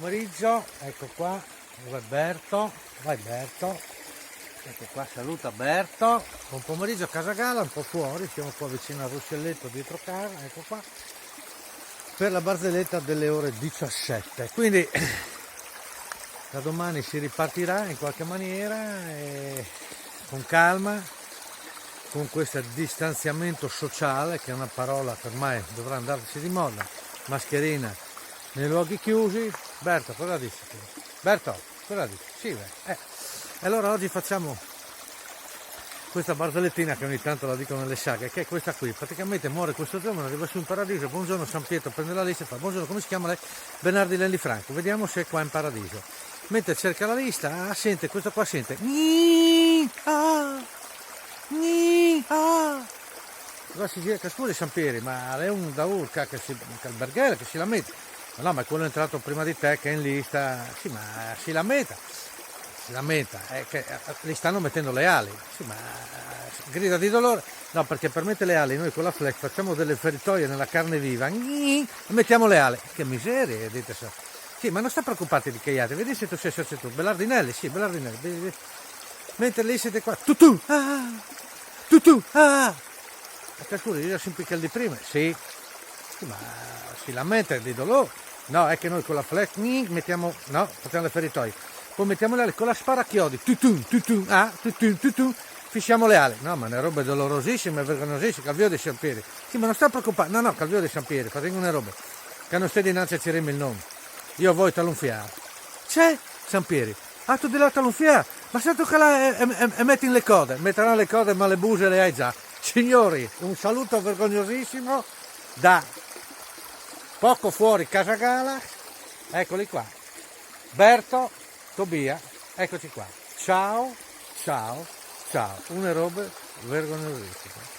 pomeriggio, ecco qua, dov'è Berto? Vai Berto, ecco qua, saluta Berto, buon pomeriggio a Casa Gala, un po' fuori, siamo qua vicino al ruscelletto dietro casa, ecco qua, per la barzelletta delle ore 17, quindi da domani si ripartirà in qualche maniera, con calma, con questo distanziamento sociale, che è una parola che ormai dovrà andarsi di moda, mascherina nei luoghi chiusi. Berto, cosa dici? Berto, cosa dici? Sì, beh. Allora oggi facciamo questa barzellettina che ogni tanto la dicono nelle saghe, che è questa qui. Praticamente muore questo giorno, arriva su in paradiso, buongiorno San Pietro, prende la lista e fa buongiorno, come si chiama lei? Bernardi Lelli Franco, vediamo se è qua in paradiso. Mentre cerca la lista, sente, questo qua sente. Allora si gira, scusi Sampieri, ma lei è un da urca che il Berghella che si lamenta. Ma no, ma quello è entrato prima di te che è in lista. Sì, ma si lamenta, è che gli stanno mettendo le ali. Sì, ma grida di dolore. No, perché per mettere le ali noi con la flex facciamo delle feritoie nella carne viva e mettiamo le ali. Che miseria, dite se. Sì, ma non sta preoccupati di che altri, vedi se tu sei tu. Bellardinelli, sì, Bellardinelli. Mentre lì siete qua. Tutù, ah. Scusi, io si impicca di prima, sì, ma si lamenta di dolore. No, è che noi con la flex mettiamo, no, facciamo le feritoie. Poi mettiamo le ali con la sparachiodi, fissiamo le ali. No, ma è una roba dolorosissima, vergognosissima, Calvio di Sampieri. Sì, ma non sta preoccupato, no, Calvio di Sampieri, facciamo una roba, che non stai dinanzi a Ciremi il nome. Io voglio talunfiare. C'è Sampieri, tu di là talunfiare, ma se tocca là e metti in le code, metteranno le code ma le buse le hai già. Signori, un saluto vergognosissimo da poco fuori Casa Gala, eccoli qua, Berto, Tobia, eccoci qua, ciao, una roba vergognosissima.